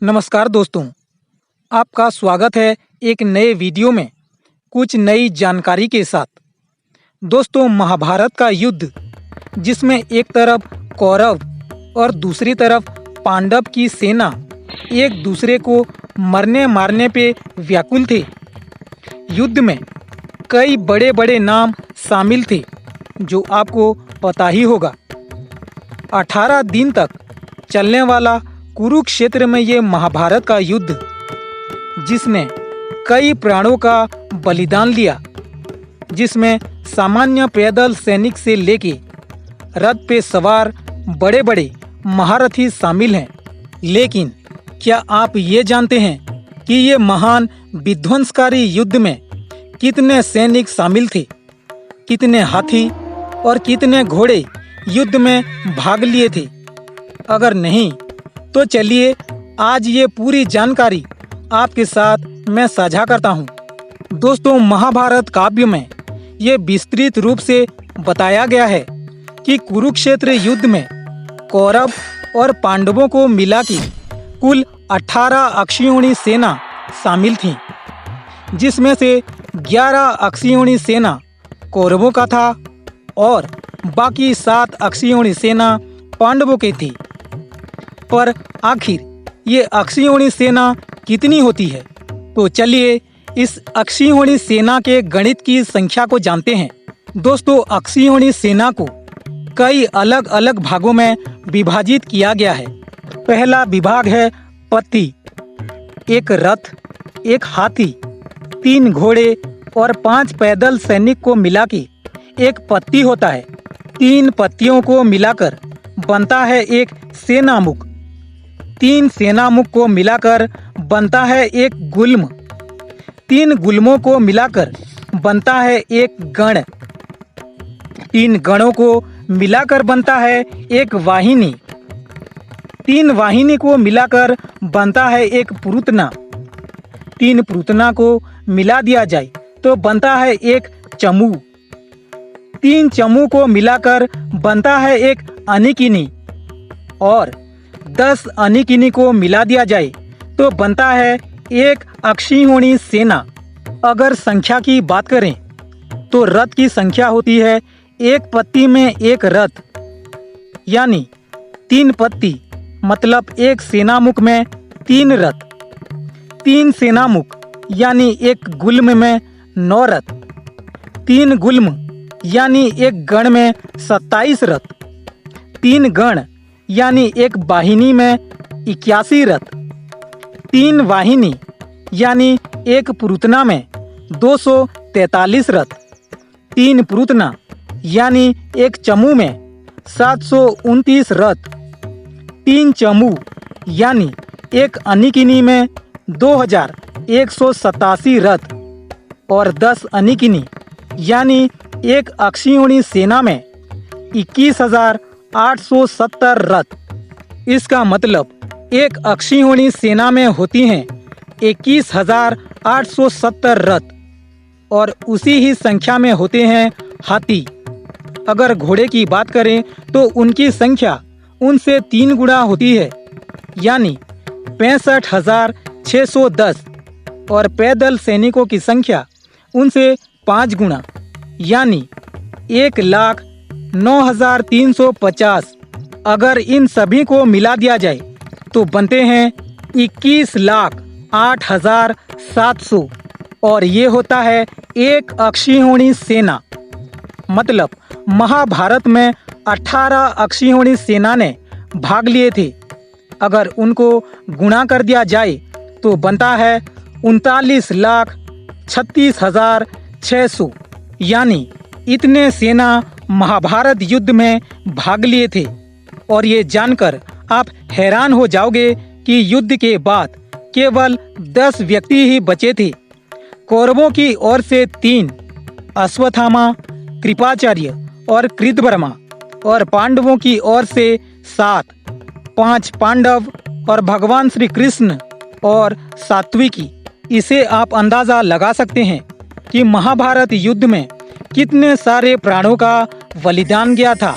नमस्कार दोस्तों, आपका स्वागत है एक नए वीडियो में कुछ नई जानकारी के साथ। दोस्तों, महाभारत का युद्ध जिसमें एक तरफ कौरव और दूसरी तरफ पांडव की सेना एक दूसरे को मरने मारने पे व्याकुल थे। युद्ध में कई बड़े बड़े नाम शामिल थे जो आपको पता ही होगा। 18 दिन तक चलने वाला कुरुक्षेत्र में ये महाभारत का युद्ध जिसने कई प्राणों का बलिदान लिया, जिसमें सामान्य पैदल सैनिक से लेके रथ पे सवार बड़े बड़े महारथी शामिल हैं। लेकिन क्या आप ये जानते हैं कि ये महान विध्वंसकारी युद्ध में कितने सैनिक शामिल थे, कितने हाथी और कितने घोड़े युद्ध में भाग लिए थे? अगर नहीं तो चलिए आज ये पूरी जानकारी आपके साथ मैं साझा करता हूँ। दोस्तों, महाभारत काव्य में ये विस्तृत रूप से बताया गया है कि कुरुक्षेत्र युद्ध में कौरव और पांडवों को मिला के कुल 18 अक्षौहिणी सेना शामिल थी, जिसमें से 11 अक्षौहिणी सेना कौरवों का था और बाकी 7 अक्षौहिणी सेना पांडवों की थी। पर आखिर ये अक्षौहिणी सेना कितनी होती है? तो चलिए इस अक्षौहिणी सेना के गणित की संख्या को जानते हैं। दोस्तों, अक्षौहिणी सेना को कई अलग अलग भागों में विभाजित किया गया है। पहला विभाग है पत्ती। एक रथ, एक हाथी, 3 घोड़े और 5 पैदल सैनिक को मिला के एक पत्ती होता है। 3 पत्तियों को मिलाकर बनता है एक सेनामुख। 3 सेनामुख को मिलाकर बनता है एक गुल्म। 3 गुल्मों को मिलाकर बनता है एक गण। 3 गणों को मिलाकर बनता है एक वाहिनी। 3 वाहिनी को मिलाकर बनता है एक पुरुतना। 3 पुरुतना को मिला दिया जाए तो बनता है एक चमू। 3 चमू को मिलाकर बनता है एक अनिकिनी और 10 अनिकिनी को मिला दिया जाए तो बनता है एक अक्षौहिणी सेना। अगर संख्या की बात करें तो रथ की संख्या होती है एक पत्ती में एक रथ, यानी 3 पत्ती मतलब एक सेनामुख में 3 रथ। 3 सेनामुख यानी एक गुल्म में 9 रथ। 3 गुल्म यानी एक गण में 27 रथ। 3 गण यानी एक वाहिनी में 81 रथ। 3 वाहिनी यानी एक पुरुतना में 243 रथ। 3 पुरुतना यानी एक चमू में 729 रथ। 3 चमू यानी एक अनिकिनी में 2187 रथ और 10 अनिकिनी यानी एक अक्षौहिणी सेना में 21,870 रथ। इसका मतलब एक अक्षौहिणी सेना में होती हैं 21,870 रथ और उसी ही संख्या में होते हैं हाथी। अगर घोड़े की बात करें तो उनकी संख्या उनसे 3 गुना होती है, यानी 65,610 और पैदल सैनिकों की संख्या उनसे 5 गुना यानी 1,09,350। अगर इन सभी को मिला दिया जाए तो बनते हैं 21,08,700 और ये होता है एक अक्षौहिणी सेना। मतलब महाभारत में 18 अक्षौहिणी सेना ने भाग लिए थे। अगर उनको गुणा कर दिया जाए तो बनता है 39,36,600, यानी इतने सेना महाभारत युद्ध में भाग लिए थे। और ये जानकर आप हैरान हो जाओगे कि युद्ध के बाद केवल 10 व्यक्ति ही बचे थे। कौरवों की ओर से 3 अश्वत्थामा, कृपाचार्य और कृतवर्मा और पांडवों की ओर से 7, 5 पांडव और भगवान श्री कृष्ण और सात्विकी। इसे आप अंदाजा लगा सकते हैं कि महाभारत युद्ध में कितने सारे प्राणों का बलिदान गया था।